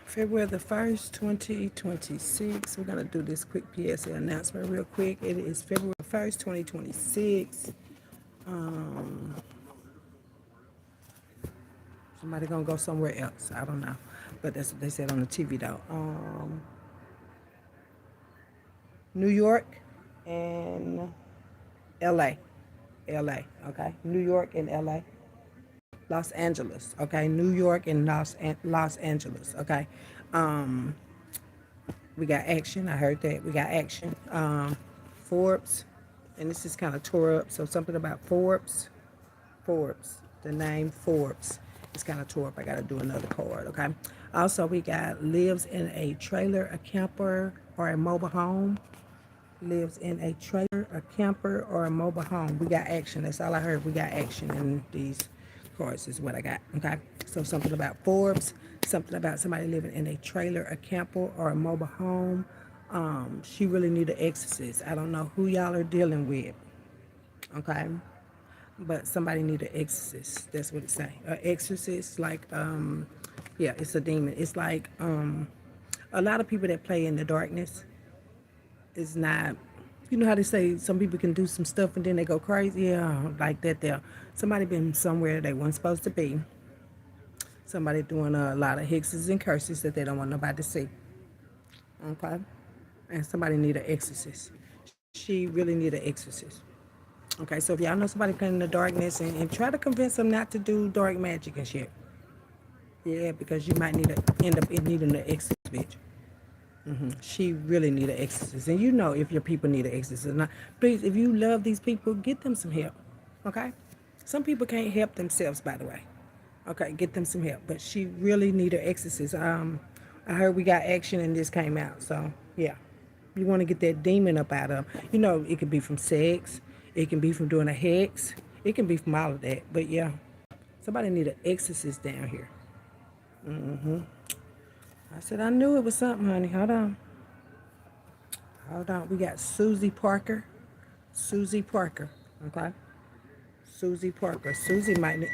February the 1st, 2026. We're going to do this quick PSA announcement real quick. It is February 1st, 2026. Um, Somebody going to go somewhere else. I don't know. But that's what they said on the TV, though. New York and LA. LA, okay? New York and LA. Los Angeles, okay? New York and Los Angeles, okay? Um, we got action. I heard that. We got action. Forbes, and this is kind of tore up, so something about Forbes. Forbes, the name Forbes. It's kind of tore up. I got to do another card, okay? Also, we got lives in a trailer, a camper, or a mobile home. Lives in a trailer, a camper, or a mobile home. We got action. That's all I heard. We got action in these cards is what I got, okay? So something about Forbes, something about somebody living in a trailer, a camper, or a mobile home. She really need an exorcist. I don't know who y'all are dealing with, okay? But somebody need an exorcist. That's what it say. An exorcist, like, yeah, it's a demon. It's like a lot of people that play in the darkness is not, you know how they say some people can do some stuff and then they go crazy? Yeah, like that there. Somebody been somewhere they weren't supposed to be. Somebody doing a lot of hexes and curses that they don't want nobody to see. Okay? And somebody need an exorcist. She really need an exorcist. Okay, so if y'all know somebody playing in the darkness and try to convince them not to do dark magic and shit. Yeah, because you might need to end up needing an exorcist, bitch. She really need an exorcist. And you know if your people need an exorcist or not. Please, if you love these people, get them some help. Okay? Some people can't help themselves, by the way. Okay, get them some help. But she really need an exorcist. I heard we got action and this came out. So, yeah. You want to get that demon up out of them. You know, it could be from sex. It can be from doing a hex. It can be from all of that. But, yeah. Somebody need an exorcist down here. I said, I knew it was something, honey. Hold on. Hold on. We got Susie Parker. Susie Parker. Okay. Susie Parker. Susie might need,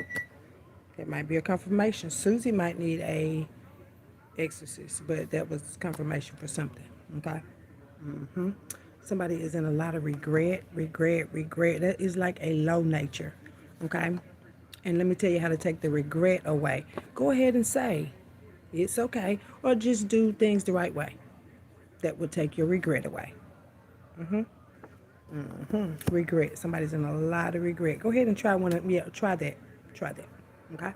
that might be a confirmation. Susie might need a exorcist, but that was confirmation for something. Okay. Somebody is in a lot of regret, regret. That is like a low nature. Okay. And let me tell you how to take the regret away. Go ahead and say, it's okay. Or just do things the right way. That will take your regret away. Regret. Somebody's in a lot of regret. Go ahead and try one of, yeah, try that. Try that. Okay?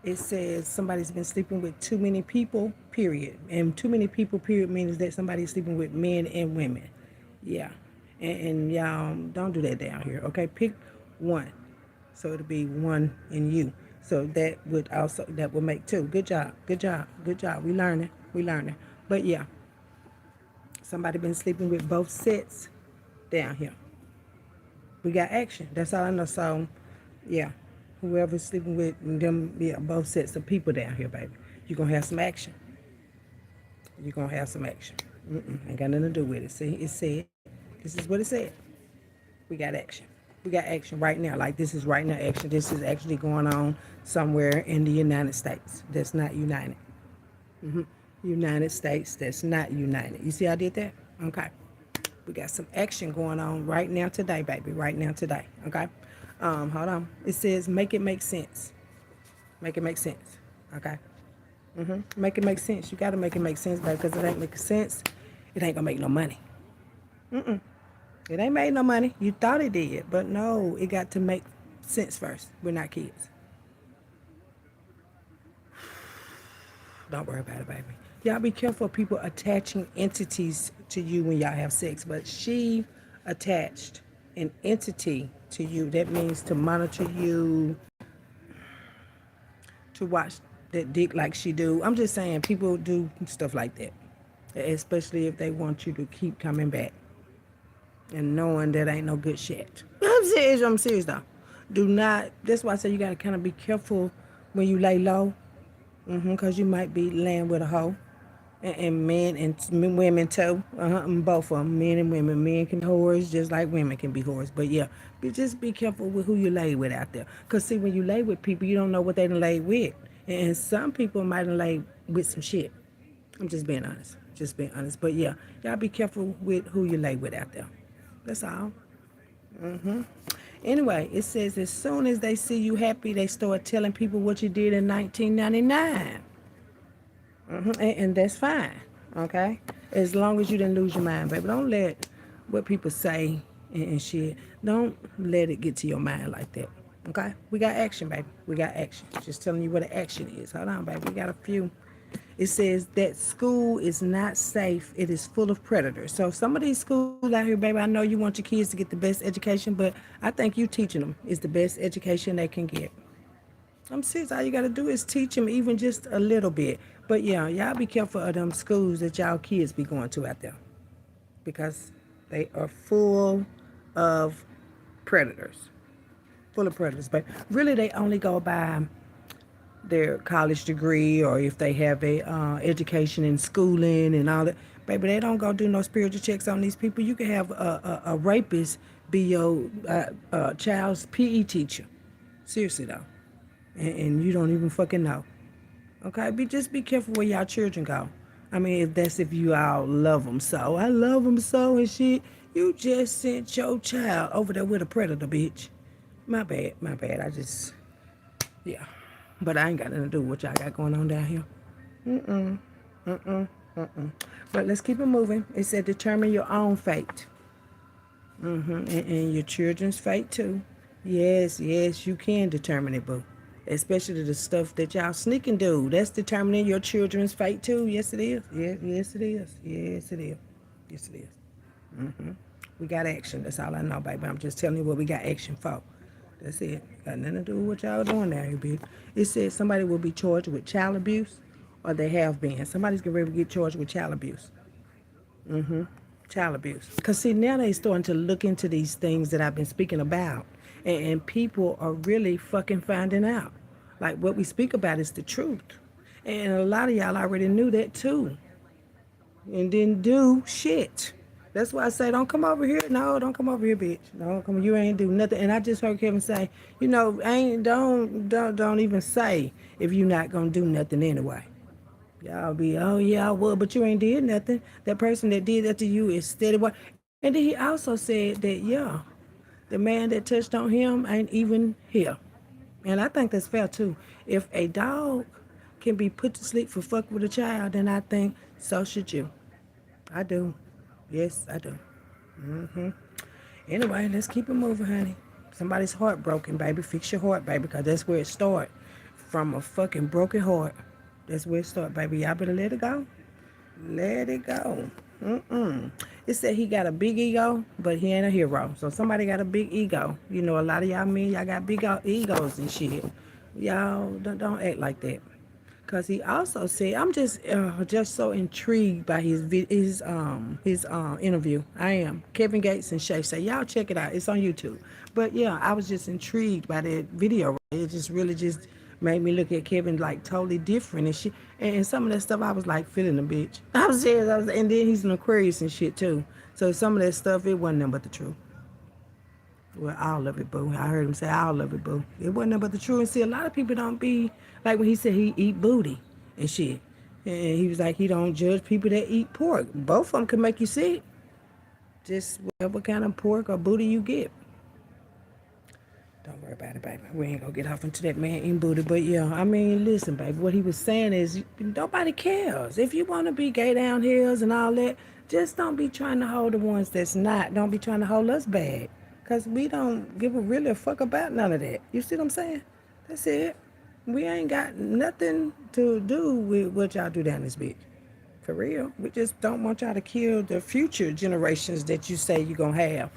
It says somebody's been sleeping with too many people, period. And too many people, period, means that somebody's sleeping with men and women. Yeah. And y'all don't do that down here. Okay? Pick one. So it'll be one in you. So that would also, that would make two. Good job. Good job. Good job. We learning. We learning. But yeah. Somebody been sleeping with both sets down here. We got action. That's all I know. So, yeah, whoever's sleeping with them, yeah, both sets of people down here, baby, you're going to have some action. You're going to have some action. Ain't got nothing to do with it. See, it said, this is what it said. We got action. We got action right now. Like, this is right now action. This is actually going on somewhere in the United States that's not united. United States that's not united. You see how I did that? Okay. We got some action going on right now today, baby. Right now today. Okay. Hold on. It says make it make sense. Make it make sense. Okay. Make it make sense. You gotta make it make sense, baby, because it ain't making sense. It ain't gonna make no money. It ain't made no money. You thought it did, but no, it got to make sense first. We're not kids. Don't worry about it, baby. Y'all be careful of people attaching entities to you when y'all have sex. But she attached an entity to you. That means to monitor you, to watch that dick like she do. I'm just saying people do stuff like that. Especially if they want you to keep coming back. And knowing that ain't no good shit. I'm serious though. Do not, that's why I say you gotta kind of be careful when you lay low. Because you might be laying with a hoe. and men and women too. Both of them, men and women. Men can be whores just like women can be whores. But yeah, just be careful with who you lay with out there. Cause see, when you lay with people, you don't know what they done lay with, and some people might have laid with some shit. I'm just being honest. Just being honest. But yeah, y'all be careful with who you lay with out there. That's all. Anyway, it says as soon as they see you happy, they start telling people what you did in 1999. And that's fine, okay? As long as you didn't lose your mind, baby. Don't let what people say and shit, don't let it get to your mind like that, okay? We got action, baby. We got action. Just telling you what the action is. Hold on, baby. We got a few. It says that school is not safe. It is full of predators. So some of these schools out here, baby, I know you want your kids to get the best education, but I think you teaching them is the best education they can get. I'm serious. All you got to do is teach them even just a little bit. But yeah, y'all be careful of them schools that y'all kids be going to out there because they are full of predators. Full of predators. But really, they only go by their college degree or if they have a education in schooling and all that. Baby, they don't go do no spiritual checks on these people. You can have a rapist be your child's PE teacher. Seriously, though. And you don't even fucking know. Okay? Just be careful where y'all children go. I mean, if you all love them so. I love them so and shit. You just sent your child over there with a predator, bitch. My bad. I just, yeah. But I ain't got nothing to do with what y'all got going on down here. But let's keep it moving. It said determine your own fate. And your children's fate too. Yes, you can determine it, boo. Especially the stuff that y'all sneak and do. That's determining your children's fate too. Yes, it is. Yes, it is. Yes, it is. Yes, it is. We got action. That's all I know, baby. I'm just telling you what we got action for. That's it. Got nothing to do with what y'all doing down here, bitch. It says somebody will be charged with child abuse, or they have been. Somebody's getting ready to get charged with child abuse. Child abuse. Because, see, now they starting to look into these things that I've been speaking about. And people are really fucking finding out. Like, what we speak about is the truth. And a lot of y'all already knew that, too. And didn't do shit. That's why I say, don't come over here. No, don't come over here, bitch. Don't come. You ain't do nothing. And I just heard Kevin say, don't even say if you're not gonna do nothing anyway. Y'all be, oh yeah, I would, but you ain't did nothing. That person that did that to you is steady. And then he also said that, yeah, the man that touched on him ain't even here. And I think that's fair too. If a dog can be put to sleep for fuck with a child, then I think so should you. I do. Yes, I do. Anyway, let's keep it moving, honey. Somebody's heart broken, baby. Fix your heart, baby, because that's where it starts. From a fucking broken heart. That's where it starts, baby. Y'all better let it go. Let it go. It said he got a big ego, but he ain't a hero. So somebody got a big ego. You know, a lot of y'all men, y'all got big egos and shit. Y'all don't act like that. Cause he also said, I'm just so intrigued by his interview. I am. Kevin Gates and Shay say, y'all check it out. It's on YouTube. But yeah, I was just intrigued by that video. It just really just made me look at Kevin like totally different and shit. And some of that stuff, I was like feeling a bitch. I was serious. And then he's an Aquarius and shit too. So some of that stuff, it wasn't nothing but the truth. Well, all of it, boo. I heard him say all of it, boo. It wasn't nothing but the truth. And see, a lot of people don't be, like when he said he eat booty and shit. And he was like, he don't judge people that eat pork. Both of them can make you sick. Just whatever kind of pork or booty you get. Don't worry about it, baby. We ain't gonna get off into that man eating booty. But yeah, I mean, listen, baby. What he was saying is nobody cares. If you want to be gay down hills and all that, just don't be trying to hold the ones that's not. Don't be trying to hold us bad. Because we don't give really a fuck about none of that. You see what I'm saying? That's it. We ain't got nothing to do with what y'all do down this bitch. For real. We just don't want y'all to kill the future generations that you say you're going to have.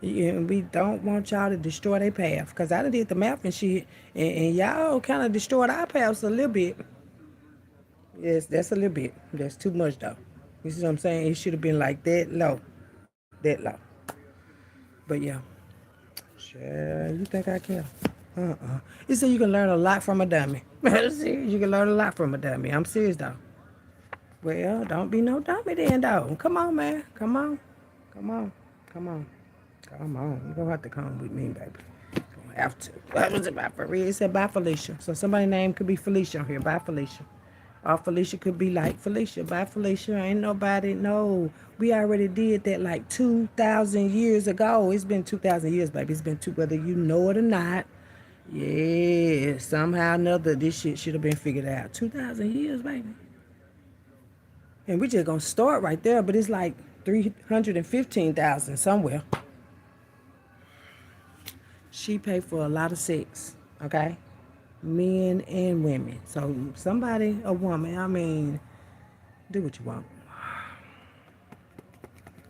And we don't want y'all to destroy their path. Because I done did the math and shit. And y'all kind of destroyed our paths a little bit. Yes, that's a little bit. That's too much, though. You see what I'm saying? It should have been like that low. That low. But yeah. Sure, you think I care? You said you can learn a lot from a dummy. You can learn a lot from a dummy. I'm serious, though. Well, don't be no dummy then, though. Come on, man. Come on. Come on. Come on. Come on. You're going to have to come with me, baby. You're going to have to. What was it about for real? It said bye, Felicia. So somebody's name could be Felicia on here. Bye, Felicia. Or Felicia could be like Felicia. Bye, Felicia. Ain't nobody. No. We already did that like 2,000 years ago. It's been 2,000 years, baby. It's been two, whether you know it or not. Yeah. Somehow or another, this shit should have been figured out. 2,000 years, baby. And we're just going to start right there, but it's like 315,000 somewhere. She paid for a lot of sex, okay? Men and women. So somebody, a woman, I mean, do what you want.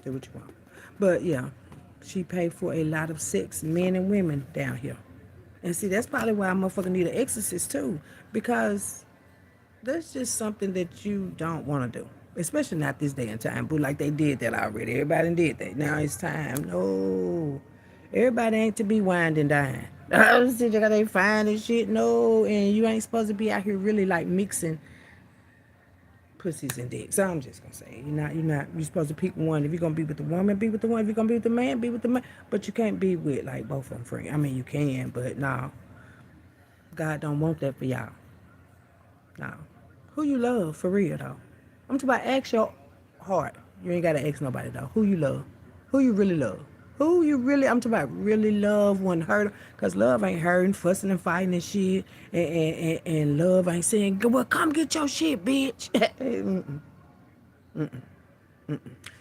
Do what you want. But yeah, she paid for a lot of sex, men and women down here. And see, that's probably why a motherfucker need an exorcist too. Because that's just something that you don't want to do. Especially not this day and time, boo. Like they did that already. Everybody did that. Now it's time. No. Everybody ain't to be wined and dined. You gotta find and shit. No. And you ain't supposed to be out here really like mixing pussies and dicks. So I'm just gonna say, you're supposed to pick one. If you're gonna be with the woman, be with the one. If you're gonna be with the man, be with the man. But you can't be with like both of them free. I mean, you can, but no. God don't want that for y'all. No. Who you love for real though? I'm talking about ask your heart. You ain't gotta ask nobody though. Who you love? Who you really love? Who you really, I'm talking about really love, one hurt. Because love ain't hurting, fussing and fighting and shit. And love ain't saying, well, come get your shit, bitch. Mm-mm. Mm-mm. Mm-mm.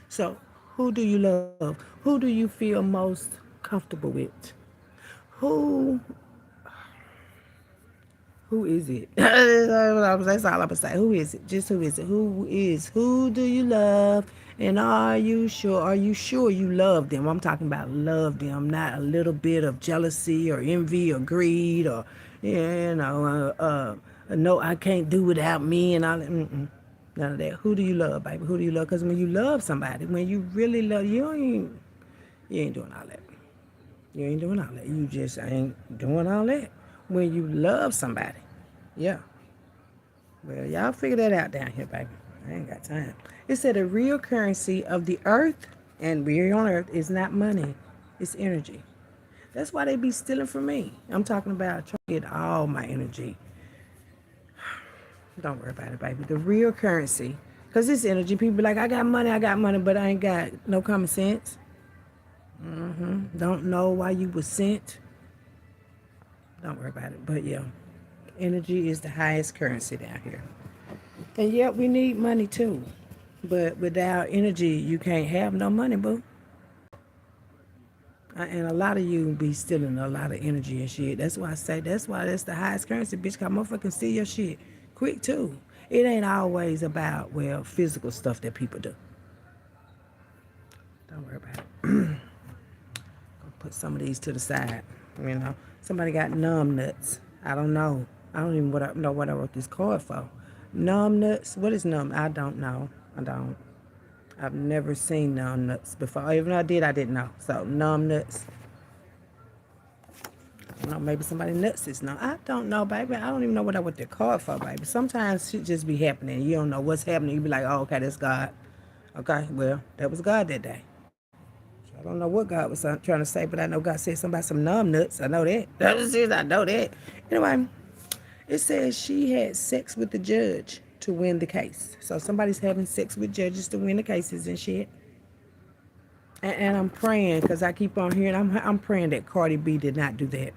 So, who do you love? Who do you feel most comfortable with? Who is it? That's all I'm gonna say. Who is it? Just who is it? Who do you love? And are you sure? Are you sure you love them? I'm talking about love them, not a little bit of jealousy or envy or greed or, no, I can't do without me and all that. None of that. Who do you love, baby? Who do you love? Because when you love somebody, when you really love, you ain't doing all that. You ain't doing all that. You just ain't doing all that. When you love somebody. Yeah. Well, y'all figure that out down here, baby. I ain't got time. It said the real currency of the earth, and we're on earth, is not money. It's energy. That's why they be stealing from me. I'm talking about trying to get all my energy. Don't worry about it, baby. The real currency. Because it's energy. People be like, I got money, but I ain't got no common sense. Don't know why you was sent. Don't worry about it. But yeah, energy is the highest currency down here. And yeah, we need money too. But without energy, you can't have no money, boo. And a lot of you be stealing a lot of energy and shit. That's why I say that's the highest currency, bitch. Cause motherfuckers steal your shit quick too. It ain't always about, well, physical stuff that people do. Don't worry about it. I'll put some of these to the side. Somebody got numb nuts. I don't know. I don't even know what I wrote this card for. Numb nuts. What is numb? I don't know. I don't. I've never seen numb nuts before. Even though I did, I didn't know. So numb nuts. I don't know. Maybe somebody nuts is numb. I don't know, baby. I don't even know what I wrote the card for, baby. Sometimes shit just be happening. You don't know what's happening. You be like, oh, okay, that's God. Okay, well, that was God that day. I don't know what God was trying to say, but I know God said something about some numb nuts. I know that. That was it. I know that. Anyway, it says she had sex with the judge to win the case. So somebody's having sex with judges to win the cases and shit. And I'm praying, because I keep on hearing, I'm praying that Cardi B did not do that.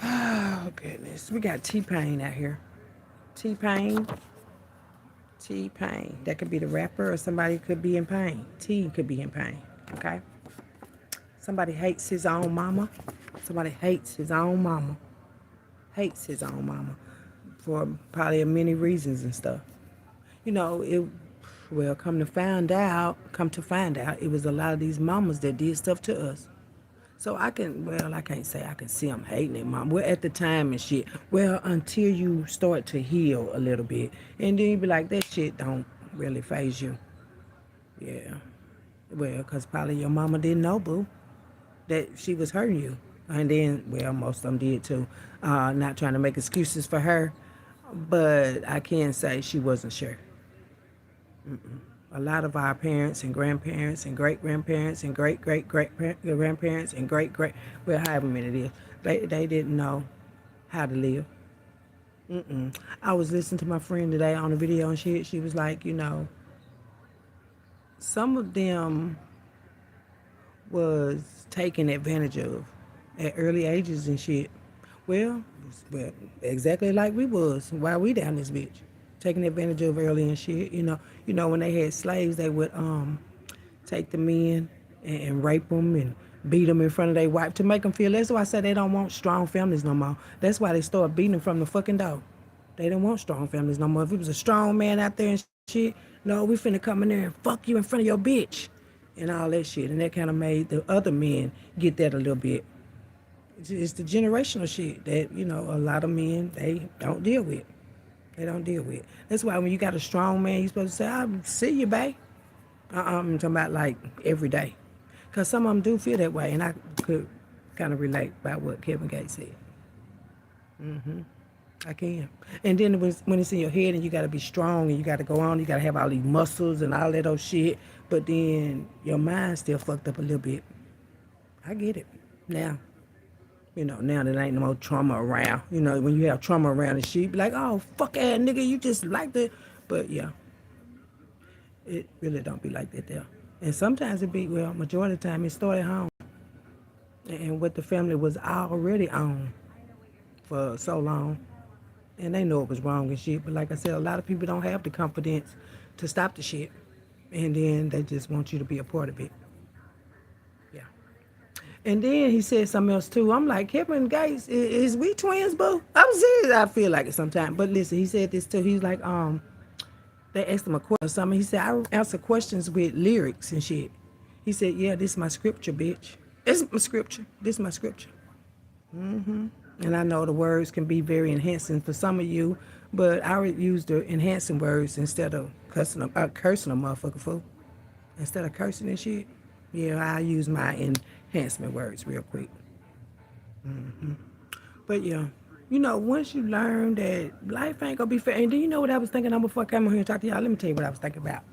Oh, goodness. We got T-Pain out here. T-Pain. That could be the rapper, or somebody could be in pain. T could be in pain, okay? Somebody hates his own mama. Somebody hates his own mama. Hates his own mama for probably many reasons and stuff. Come to find out, it was a lot of these mamas that did stuff to us. So I can't say I can see them hating their mom. Well, at the time and shit. Well, until you start to heal a little bit. And then you be like, that shit don't really faze you. Yeah. Well, because probably your mama didn't know, boo, that she was hurting you. And then, well, most of them did too. Not trying to make excuses for her, but I can say she wasn't sure. A lot of our parents and grandparents and great grandparents and great great great grandparents and great great, well, however many it is, they didn't know how to live. I was listening to my friend today on a video and she was like, some of them was taken advantage of at early ages and shit. Well, well, exactly like we was while we down this bitch, taking advantage of early and shit. When they had slaves, they would take the men and rape them and beat them in front of their wife to make them feel. That's why I said they don't want strong families no more. That's why they started beating them from the fucking door. They didn't want strong families no more. If it was a strong man out there and shit, no, we finna come in there and fuck you in front of your bitch and all that shit. And that kind of made the other men get that a little bit. It's the generational shit that, a lot of men, they don't deal with. They don't deal with. That's why when you got a strong man, you're supposed to say, I'll see you, babe. I'm talking about like every day. Because some of them do feel that way. And I could kind of relate by what Kevin Gates said. I can. And then when it's in your head and you got to be strong and you got to go on, you got to have all these muscles and all that old shit. But then your mind's still fucked up a little bit. I get it. Now that ain't no more trauma around. When you have trauma around and shit, you be like, oh, fuck ass nigga, you just like that. But yeah, it really don't be like that there. And sometimes it be, well, majority of the time it started home. And what the family was already on for so long. And they know it was wrong and shit. But like I said, a lot of people don't have the confidence to stop the shit. And then they just want you to be a part of it. Yeah. And then he said something else too. I'm like, Kevin Gates, is we twins, boo? I'm serious. I feel like it sometimes. But listen, he said this too. He's like, they asked him a question or something. He said, I answer questions with lyrics and shit. He said, yeah, this is my scripture, bitch. This is my scripture. This is my scripture. And I know the words can be very enhancing for some of you, but I would use the enhancing words instead of cursing a motherfucker fool. Instead of cursing and shit, yeah, I use my enhancement words real quick. But yeah, once you learn that life ain't gonna be fair, and then you know what I was thinking, I'm before I come on here and talk to y'all, let me tell you what I was thinking about.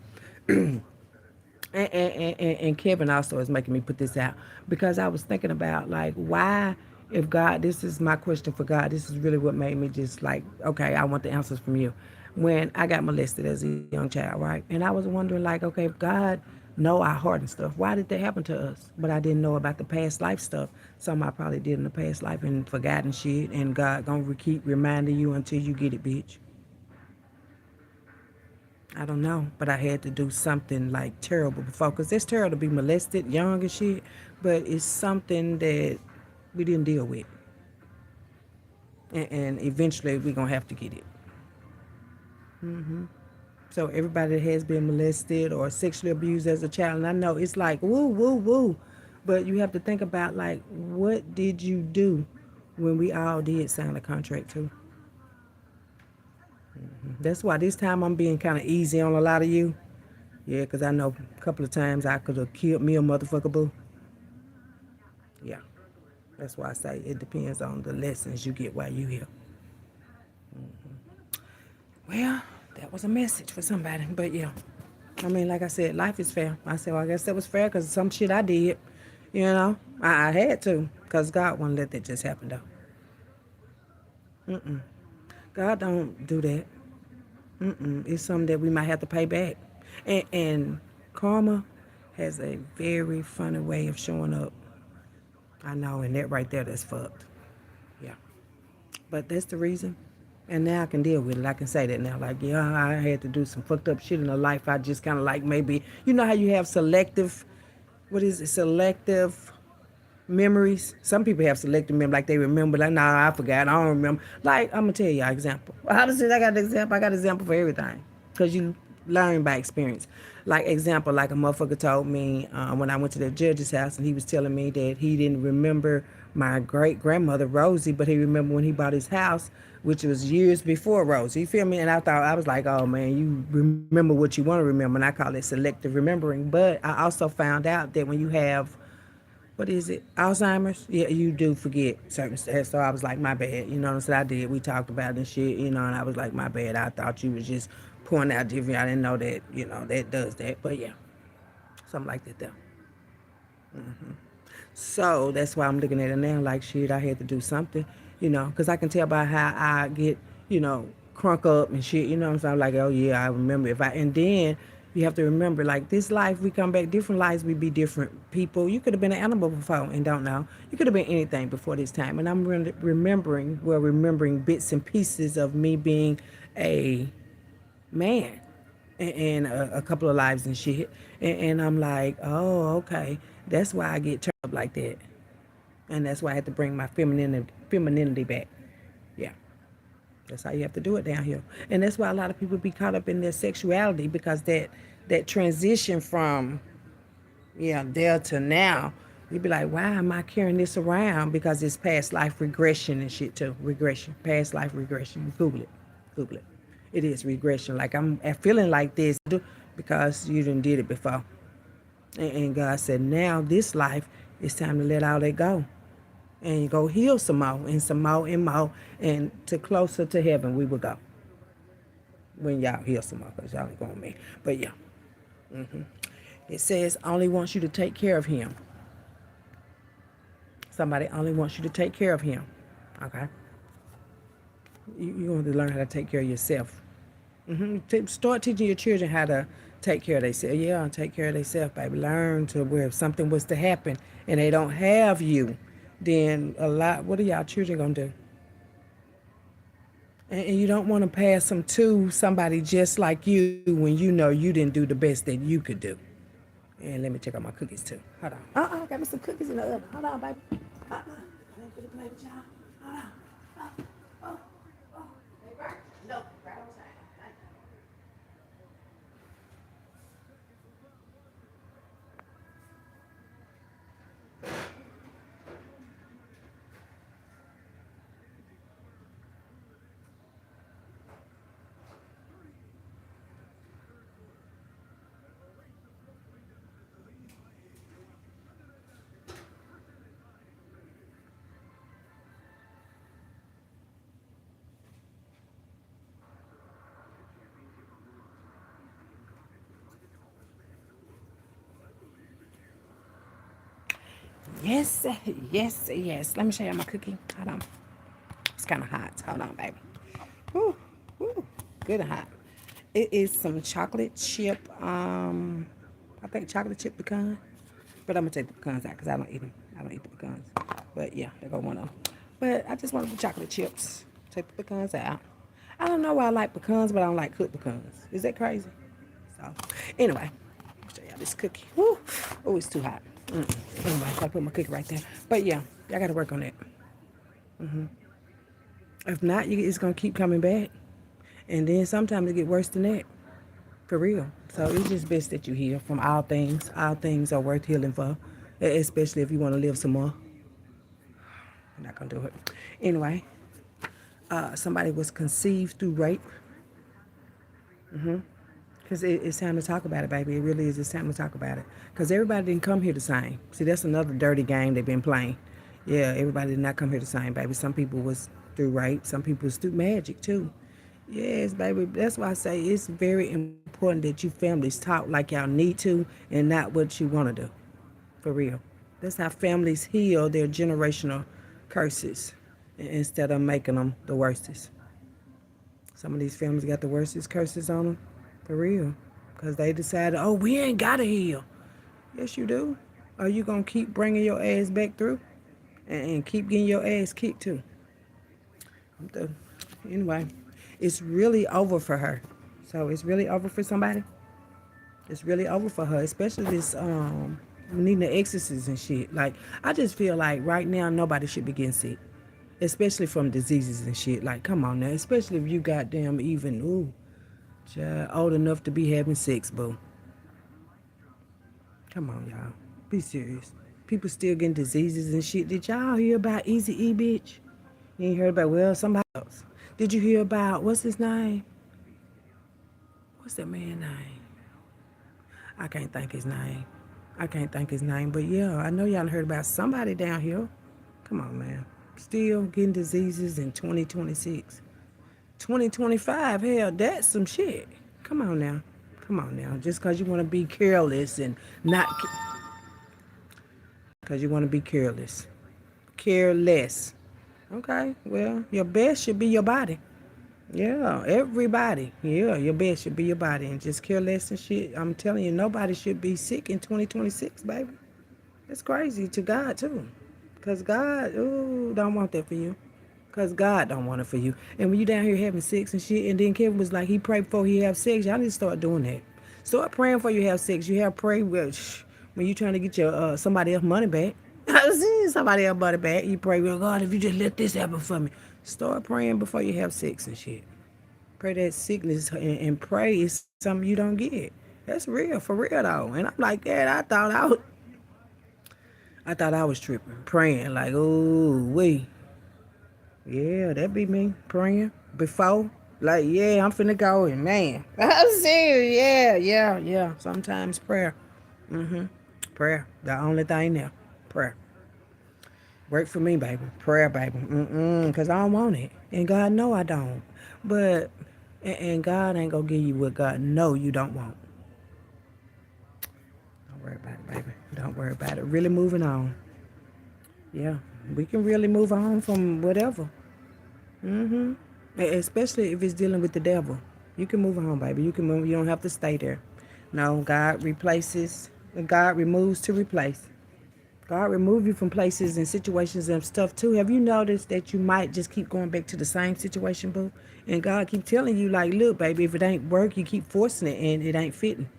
And Kevin also is making me put this out because I was thinking about like why, if God, this is my question for God, this is really what made me just like, okay, I want the answers from you. When I got molested as a young child, right? And I was wondering like, okay, if God know our heart and stuff, why did that happen to us? But I didn't know about the past life stuff. Something I probably did in the past life and forgotten shit, and God gonna keep reminding you until you get it, bitch. I don't know, but I had to do something like terrible before, because it's terrible to be molested young and shit, but it's something that we didn't deal with. And eventually we're going to have to get it. So everybody that has been molested or sexually abused as a child, and I know it's like, woo, woo, woo, but you have to think about like, what did you do when we all did sign a contract too? That's why this time I'm being kind of easy on a lot of you. Yeah, because I know a couple of times I could have killed me a motherfucker boo. Yeah. That's why I say it depends on the lessons you get while you here. Well, that was a message for somebody. But yeah, I mean, like I said, life is fair. I said, well, I guess that was fair because some shit I did, I had to, because God wouldn't let that just happen though. God don't do that. It's something that we might have to pay back. And karma has a very funny way of showing up. I know, and that right there, that's fucked. Yeah. But that's the reason. And now I can deal with it. I can say that now. Like, yeah, I had to do some fucked up shit in a life. I just kind of like maybe, you know how you have selective, selective memories? Some people have selective memory, like they remember, like, nah, I forgot, I don't remember. Like, I'm going to tell you an example. How does it, I got an example? I got an example for everything. Because you learn by experience. Like, example, like a motherfucker told me when I went to the judge's house and he was telling me that he didn't remember my great-grandmother, Rosie, but he remembered when he bought his house, which was years before Rosie. You feel me? And I was like, oh, man, you remember what you want to remember. And I call it selective remembering. But I also found out that when you have what is it? Alzheimer's? Yeah, you do forget certain stuff. So I was like, my bad. You know what I'm saying? I did. We talked about it and shit, you know, and I was like, my bad. I thought you was just pointing out different. I didn't know that, you know, that does that. But yeah, something like that though. So that's why I'm looking at it now like, shit, I had to do something, you know, because I can tell by how I get, you know, crunk up and shit, you know what I'm saying? Like, oh, yeah, I remember if I, and then you have to remember, like, this life, we come back, different lives, we be different people. You could have been an animal before and don't know. You could have been anything before this time. And I'm remembering bits and pieces of me being a man and a couple of lives and shit. And I'm like, oh, okay. That's why I get turned up like that. And that's why I had to bring my femininity back. Yeah. That's how you have to do it down here. And that's why a lot of people be caught up in their sexuality because that transition from there to now, you be like, why am I carrying this around? Because it's past life regression and shit too. Regression. Past life regression. Google it. Google it. It is regression. Like I'm feeling like this because you didn't did it before. And God said, now this life, it's time to let all that go. And go heal some more and some more and more. And to closer to heaven we will go. When y'all heal some more, because y'all ain't going with me. But yeah. It says only wants you to take care of him. Somebody only wants you to take care of him. Okay? You want to learn how to take care of yourself. Start teaching your children how to take care of themselves. Yeah, take care of themselves, baby. Learn to where if something was to happen and they don't have you, then what are y'all children going to do? And you don't want to pass them to somebody just like you when you know you didn't do the best that you could do. And let me check out my cookies too. Hold on. I got me some cookies in the oven. Hold on, baby. Let me put it play with y'all. Hold on. Hey, right? No, right on time. Yes, yes, yes. Let me show you my cookie. Hold on. It's kind of hot. Hold on, baby. Woo, woo. Good and hot. It is some chocolate chip. I think chocolate chip pecan. But I'm gonna take the pecans out because I don't eat them. I don't eat the pecans. But yeah, there go one of them. But I just wanted the chocolate chips. Take the pecans out. I don't know why I like pecans, but I don't like cooked pecans. Is that crazy? So anyway, I'll show y'all this cookie. Woo. Oh, it's too hot. Anyway, I gotta put my cookie right there. But yeah, I gotta work on that. If not, it's gonna keep coming back, and then sometimes it get worse than that. For real. So it's just best that you heal from all things. All things are worth healing for, especially if you want to live some more. I'm not gonna do it. Anyway, somebody was conceived through rape. Because it's time to talk about it, baby. It really is. It's time to talk about it. Because everybody didn't come here the same. See, that's another dirty game they've been playing. Yeah, everybody did not come here the same, baby. Some people was through rape. Some people was through magic, too. Yes, baby. That's why I say it's very important that you families talk like y'all need to and not what you want to do. For real. That's how families heal their generational curses instead of making them the worstest. Some of these families got the worstest curses on them. For real. Because they decided, oh, we ain't got to heal. Yes, you do. Are you going to keep bringing your ass back through? And keep getting your ass kicked, too. I'm through. Anyway, it's really over for her. So it's really over for somebody. It's really over for her, especially this needing the exorcism and shit. Like, I just feel like right now nobody should be getting sick, especially from diseases and shit. Like, come on now, especially if you goddamn even child, old enough to be having sex, boo. Come on, y'all, be serious. People still getting diseases and shit. Did y'all hear about Easy E, bitch? You ain't heard about somebody else. Did you hear about what's his name? What's that man's name? I can't think his name. I can't think his name, but yeah, I know y'all heard about somebody down here. Come on, man. Still getting diseases in 2026. 2025, hell, that's some shit. Come on now. Come on now. Just because you want to be careless and not, because you want to be careless. Careless. Okay, well, your best should be your body. Yeah, everybody. Yeah, your best should be your body and just care less and shit. I'm telling you, nobody should be sick in 2026, baby. It's crazy to God, too. Because God, ooh, don't want that for you. Because God don't want it for you. And when you down here having sex and shit, and then Kevin was like, he prayed before he have sex, y'all need to start doing that. Start praying before you have sex. You have pray when you trying to get your somebody else money back. I see somebody else money back. You pray, well, God, if you just let this happen for me. Start praying before you have sex and shit. Pray that sickness and pray is something you don't get. That's real, for real though. And I'm like that. I thought I was tripping, praying like, oh, wait. Yeah, that be me praying before. Like, yeah, I'm finna go and man. I'm serious. Yeah. Sometimes prayer. Prayer. The only thing there. Prayer. Work for me, baby. Prayer, baby. Cause I don't want it. And God know I don't. But and God ain't gonna give you what God know you don't want. Don't worry about it, baby. Don't worry about it. Really moving on. Yeah. We can really move on from whatever. Especially if it's dealing with the devil. You can move on, baby. You can move. You don't have to stay there. No, God replaces. God removes to replace. God remove you from places and situations and stuff too. Have you noticed that you might just keep going back to the same situation, boo? And God keep telling you, like, look, baby, if it ain't work, you keep forcing it and it ain't fitting.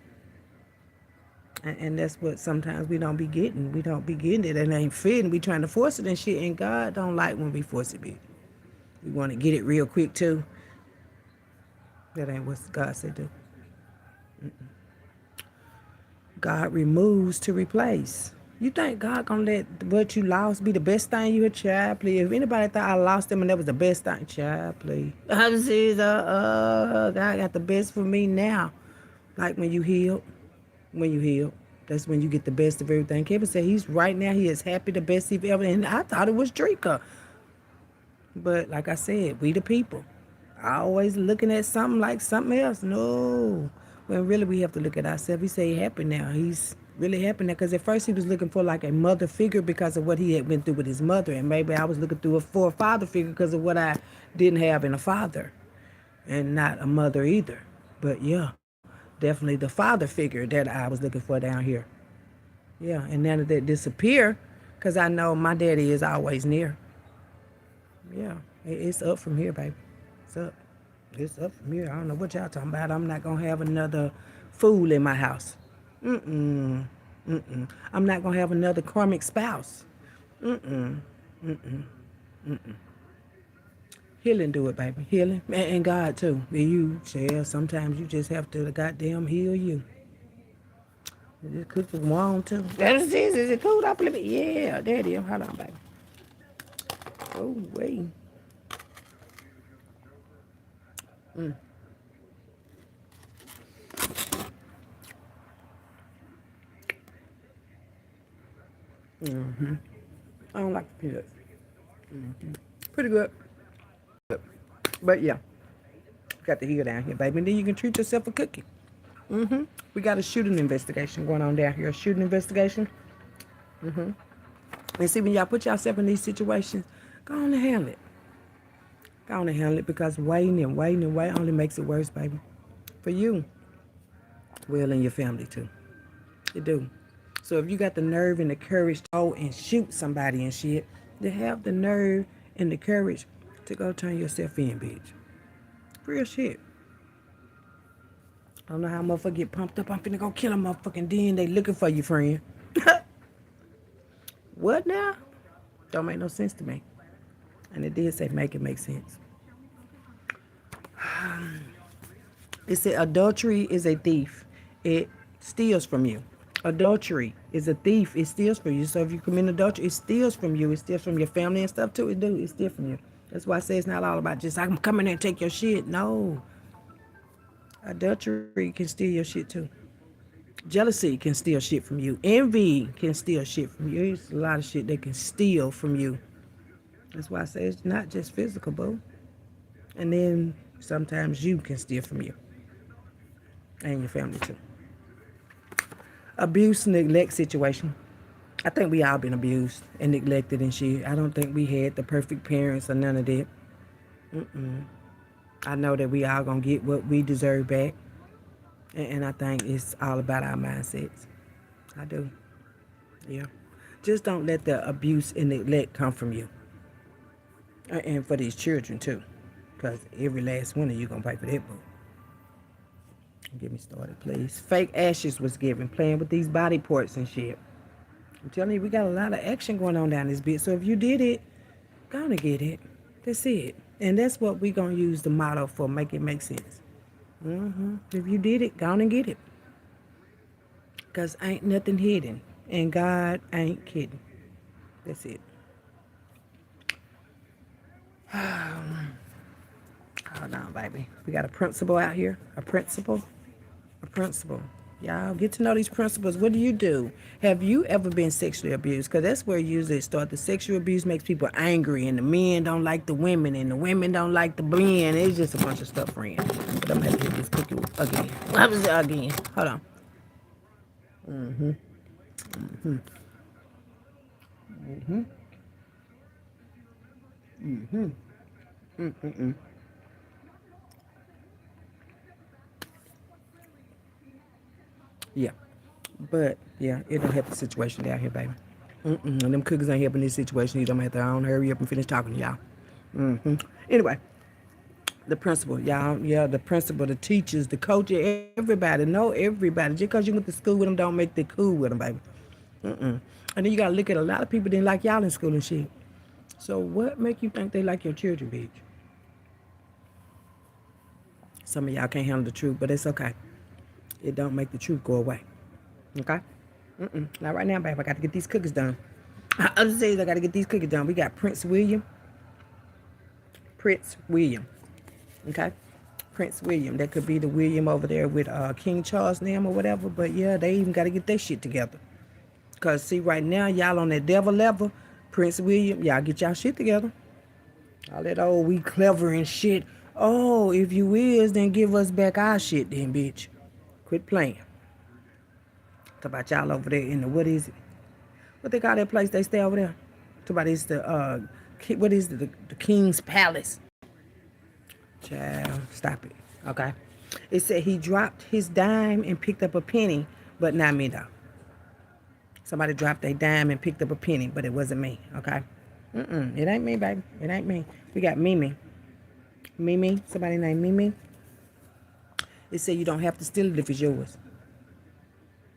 And that's what sometimes we don't be getting. We don't be getting it and it ain't fitting. We trying to force it and shit. And God don't like when we force it, baby. We want to get it real quick too. That ain't what God said do. God removes to replace. You think God gonna let what you lost be the best thing you had, child, please? If anybody thought I lost them and that was the best thing, child, please. I'm serious, God got the best for me now. Like when you heal, that's when you get the best of everything. Kevin said he's right now, he is happy, the best he's ever, and I thought it was Drika. But like I said, we the people. Always looking at something like something else. No. When really we have to look at ourselves. He say he happy now. He's really happy now. Because at first he was looking for like a mother figure because of what he had been through with his mother. And maybe I was looking for a father figure because of what I didn't have in a father. And not a mother either. But yeah, definitely the father figure that I was looking for down here. Yeah, and now that they disappear, because I know my daddy is always near. Yeah, it's up from here, baby. It's up. It's up from here. I don't know what y'all talking about. I'm not gonna have another fool in my house. Mm-mm. I'm not gonna have another karmic spouse. Healing do it, baby. Healing. And God too. And you, yeah, sometimes you just have to goddamn heal you. This cook was warm too. Is it cool up a little bit? Yeah, there it is. Hold on, baby. Oh, wait. I don't like the peanuts. Pretty good. But yeah, got the heel down here, baby. And then you can treat yourself a cookie. We got a shooting investigation going on down here. A shooting investigation. And see, when y'all put yourself in these situations, go on and handle it. Go on and handle it because waiting only makes it worse, baby. For you. Well, and your family too. It do. So if you got the nerve and the courage to go and shoot somebody and shit, to have the nerve and the courage to go turn yourself in, bitch. Real shit. I don't know how motherfucker get pumped up. I'm finna go kill a motherfucking den. They looking for you, friend. What now? Don't make no sense to me. And it did say make it make sense. It said adultery is a thief. It steals from you. Adultery is a thief. It steals from you. So if you commit adultery, it steals from you. It steals from your family and stuff too. It do. It steals from you. That's why I say it's not all about just I'm coming in and take your shit. No. Adultery can steal your shit too. Jealousy can steal shit from you. Envy can steal shit from you. There's a lot of shit they can steal from you. That's why I say it's not just physical, boo. And then sometimes you can steal from you and your family too. Abuse, neglect situation. I think we all been abused and neglected and shit. I don't think we had the perfect parents or none of that. I know that we all gonna get what we deserve back. And I think it's all about our mindsets. I do. Yeah. Just don't let the abuse and neglect come from you. And for these children too. Because every last one of you gonna pay for that book. Get me started, please. Fake ashes was given, playing with these body parts and shit. I'm telling you, we got a lot of action going on down this bit. So if you did it, gonna get it. That's it. And that's what we gonna use the motto for, make it make sense. If you did it, gonna get it. Because ain't nothing hidden. And God ain't kidding. That's it. Hold on, baby. We got a principal out here. A principal. A principal. Y'all get to know these principles. What do you do? Have you ever been sexually abused? Because that's where usually it starts. The sexual abuse makes people angry, and the men don't like the women, and the women don't like the men. It's just a bunch of stuff, friend. But I'm going to have to hit this cookie again. What was it again? Hold on. Yeah. But, yeah, it don't help the situation down here, baby. And them cookies ain't helping this situation. You don't have to hurry up and finish talking to y'all. Anyway, the principal, y'all, yeah, the principal, the teachers, the coaches, everybody, know everybody. Just because you went to school with them don't make they cool with them, baby. And then you got to look at a lot of people didn't like y'all in school and shit. So what make you think they like your children, bitch? Some of y'all can't handle the truth, but it's okay. It don't make the truth go away. Okay? Not right now, babe. I got to get these cookies done. Other days, I got to get these cookies done. We got Prince William. Okay? Prince William. That could be the William over there with King Charles name or whatever. But, yeah, they even got to get their shit together. Because, see, right now, y'all on that devil level. Prince William, y'all get y'all shit together. All that old we clever and shit. Oh, if you is, then give us back our shit then, bitch. Quit playing. Talk about y'all over there in the, what is it? What they call that place they stay over there? Talk about it's the, what is it? The King's Palace. Child, stop it. Okay? It said he dropped his dime and picked up a penny, but not me though. Somebody dropped their dime and picked up a penny, but it wasn't me, okay? It ain't me, baby. It ain't me. We got Mimi. Mimi, somebody named Mimi. It said you don't have to steal it if it's yours.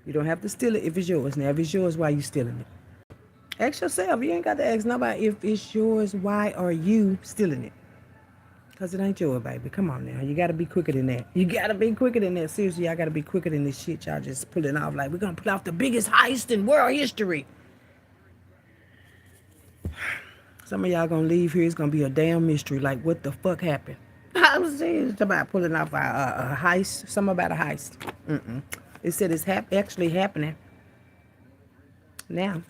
You don't have to steal it if it's yours. Now, if it's yours, why are you stealing it? Ask yourself. You ain't got to ask nobody if it's yours, why are you stealing it? Because it ain't yours, baby. Come on now. You got to be quicker than that. You got to be quicker than that. Seriously, I got to be quicker than this shit y'all just pulling off. Like, we're going to pull off the biggest heist in world history. Some of y'all going to leave here. It's going to be a damn mystery. Like, what the fuck happened? I'm serious about pulling off a heist. Something about a heist. It said it's actually happening now.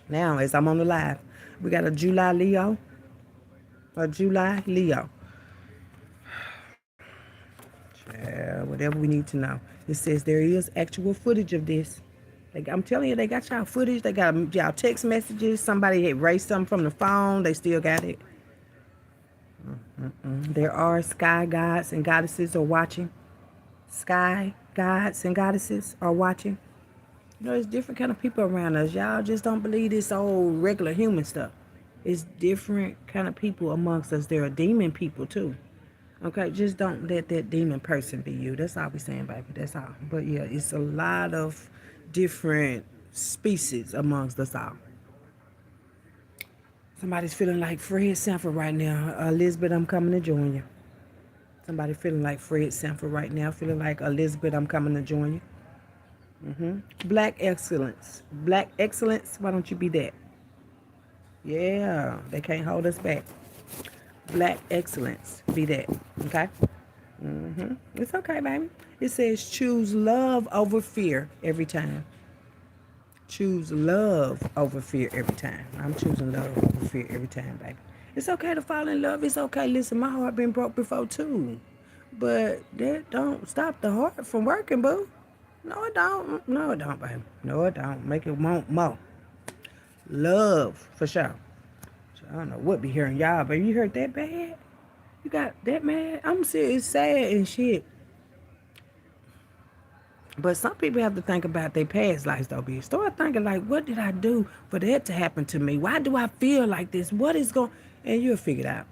Now, as I'm on the live, we got a July Leo. Whatever we need to know. It says there is actual footage of this. I'm telling you, they got y'all footage. They got y'all text messages. Somebody erased something from the phone. They still got it. There are sky gods and goddesses are watching. Sky gods and goddesses are watching. You know, there's different kind of people around us. Y'all just don't believe this old regular human stuff. It's different kind of people amongst us. There are demon people too. Okay, just don't let that demon person be you. That's all we're saying, baby. That's all. But yeah, it's a lot of different species amongst us all. Somebody's feeling like Fred Sanford right now. Elizabeth, I'm coming to join you. Somebody feeling like Fred Sanford right now. Feeling like Elizabeth, I'm coming to join you. Black excellence. Black excellence, why don't you be that? Yeah, they can't hold us back. Black excellence, be that. Okay? It's okay, baby. It says choose love over fear every time. Choose love over fear every time. I'm choosing love over fear every time, baby. It's okay to fall in love. It's okay. Listen, my heart been broke before too. But that don't stop the heart from working, boo. No, it don't. No, it don't, baby. No, it don't. Make it want more. Love, for sure. So I don't know what be hearing y'all, but you heard that bad? You got that mad? I'm serious, sad and shit. But some people have to think about their past lives, though, bitch. Start thinking, like, what did I do for that to happen to me? Why do I feel like this? What is going... And you'll figure it out.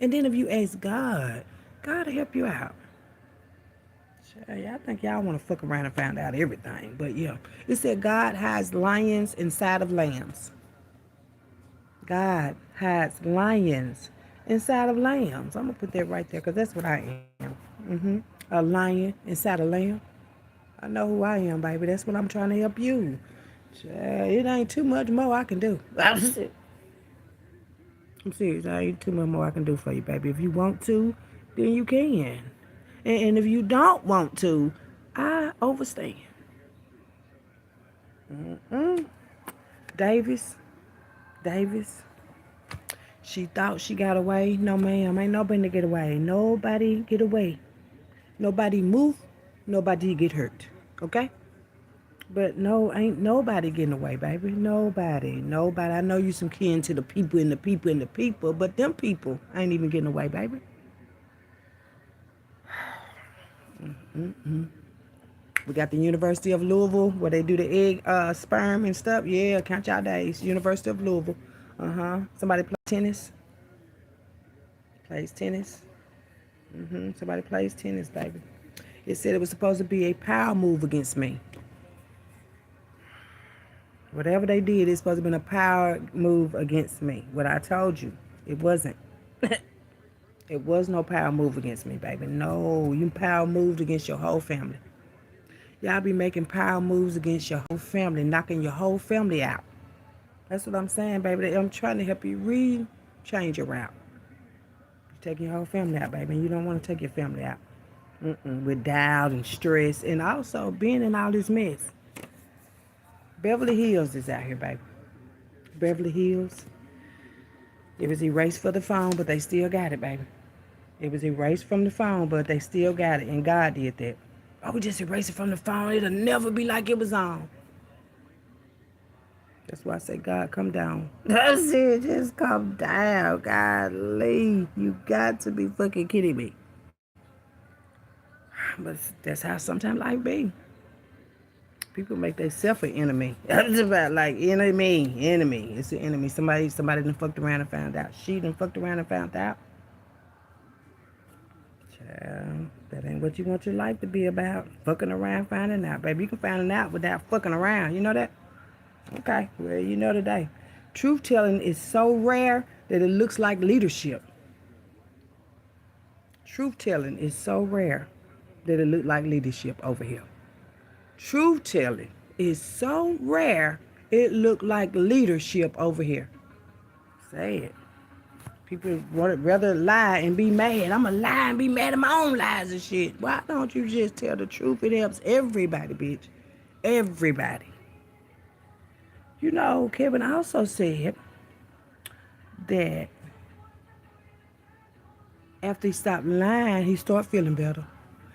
And then if you ask God, God will help you out. Sure, yeah, I think y'all want to fuck around and find out everything. But, yeah. It said God hides lions inside of lambs. God hides lions inside of lambs. I'm going to put that right there because that's what I am. A lion inside a lamb. I know who I am, baby. That's what I'm trying to help you. It ain't too much more I can do. I'm serious. I ain't too much more I can do for you, baby. If you want to, then you can. And if you don't want to, I overstand. Davis. She thought she got away. No, ma'am. Ain't nobody to get away. Nobody get away. Nobody move. Nobody get hurt. Okay? But no, ain't nobody getting away, baby. Nobody. I know you some kin to the people and the people and the people, but them people ain't even getting away, baby. We got the University of Louisville where they do the egg, sperm and stuff. Yeah, count y'all days. University of Louisville. Somebody play tennis. Plays tennis. Somebody plays tennis, baby. It said it was supposed to be a power move against me. Whatever they did, it's supposed to have been a power move against me. What I told you, it wasn't. It was no power move against me, baby. No, you power moved against your whole family. Y'all be making power moves against your whole family, knocking your whole family out. That's what I'm saying, baby. I'm trying to help you change your route. You're taking your whole family out, baby, and you don't want to take your family out. With doubt and stress, and also being in all this mess. Beverly Hills is out here, baby. Beverly Hills. It was erased for the phone, but they still got it, baby. It was erased from the phone, but they still got it, and God did that. Oh, we just erase it from the phone. It'll never be like it was on. That's why I say, God, come down. That's it. Just come down. Golly. You got to be fucking kidding me. But that's how sometimes life be. People make themselves an enemy. That's about like enemy. It's an enemy. Somebody done fucked around and found out. She done fucked around and found out. Child, that ain't what you want your life to be about. Fucking around, finding out. Baby, you can find out without fucking around. You know that? Okay, well, you know today. Truth telling is so rare that it looks like leadership. Truth telling is so rare that it looks like leadership over here. Truth telling is so rare it look like leadership over here. Say it. People would rather lie and be mad. I'm going to lie and be mad at my own lies and shit. Why don't you just tell the truth? It helps everybody, bitch. Everybody. You know, Kevin also said that after he stopped lying, he started feeling better.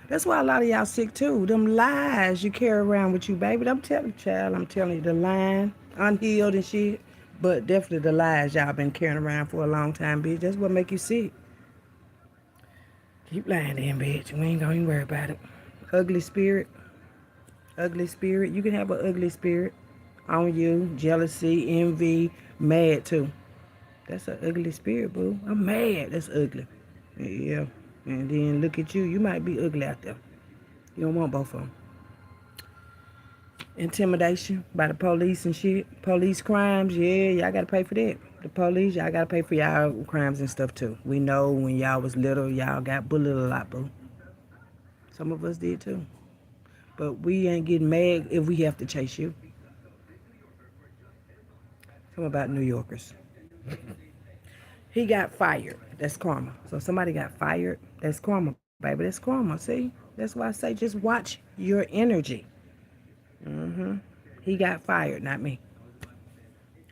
That's why a lot of y'all sick too. Them lies you carry around with you, baby. I'm telling you, the lying, unhealed and shit. But definitely the lies y'all been carrying around for a long time, bitch. That's what make you sick. Keep lying then, bitch. We ain't gonna even worry about it. Ugly spirit. You can have an ugly spirit on you. Jealousy, envy, mad too. That's an ugly spirit, boo. I'm mad. That's ugly. Yeah. And then look at you. You might be ugly out there. You don't want both of them. Intimidation by the police and shit. Police crimes, yeah, y'all gotta pay for that. The police, y'all gotta pay for y'all crimes and stuff too. We know when y'all was little, y'all got bullied a lot, boo. Some of us did too. But we ain't getting mad if we have to chase you. Something about New Yorkers. He got fired. That's karma. So somebody got fired. That's karma. Baby, that's karma. See? That's why I say just watch your energy. Mm-hmm. He got fired, not me.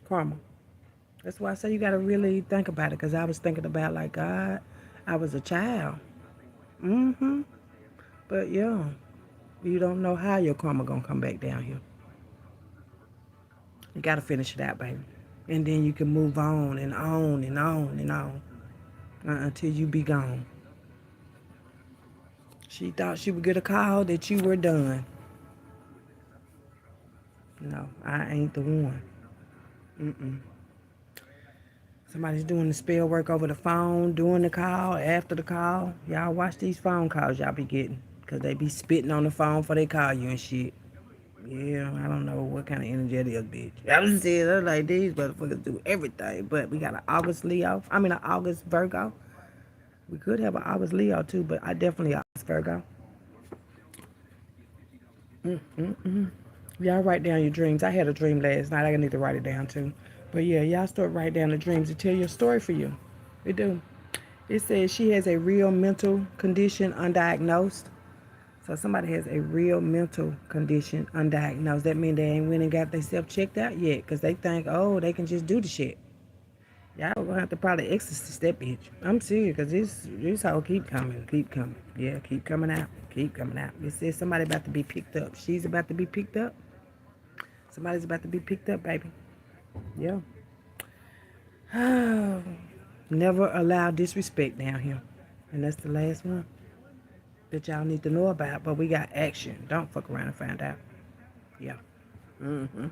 Karma. That's why I say you got to really think about it, because I was thinking about, like, God, I was a child. Mm-hmm. But, yeah, you don't know how your karma going to come back down here. You got to finish it out, baby. And then you can move on and on and on and on until you be gone. She thought she would get a call that you were done. No, I ain't the one. Mm-mm. Somebody's doing the spell work over the phone, doing the call, after the call. Y'all watch these phone calls y'all be getting. Because they be spitting on the phone before they call you and shit. Yeah, I don't know what kind of energy it is, bitch. I'm saying, I'm like, these motherfuckers do everything. But we got an August Leo. I mean, an August Virgo. We could have an August Leo, too, but I definitely August Virgo. Y'all write down your dreams. I had a dream last night. I need to write it down, too. But yeah, y'all start writing down the dreams to tell your story for you. It do. It says she has a real mental condition undiagnosed. So somebody has a real mental condition undiagnosed. That means they ain't went and got themselves checked out yet, because they think, oh, they can just do the shit. Y'all gonna have to probably exorcist that bitch. I'm serious, because this hoe keep coming, keep coming. Yeah, keep coming out, keep coming out. It says somebody about to be picked up. She's about to be picked up. Somebody's about to be picked up, baby. Yeah. Never allow disrespect down here. And that's the last one that y'all need to know about. But we got action. Don't fuck around and find out. Yeah. Mm-hmm.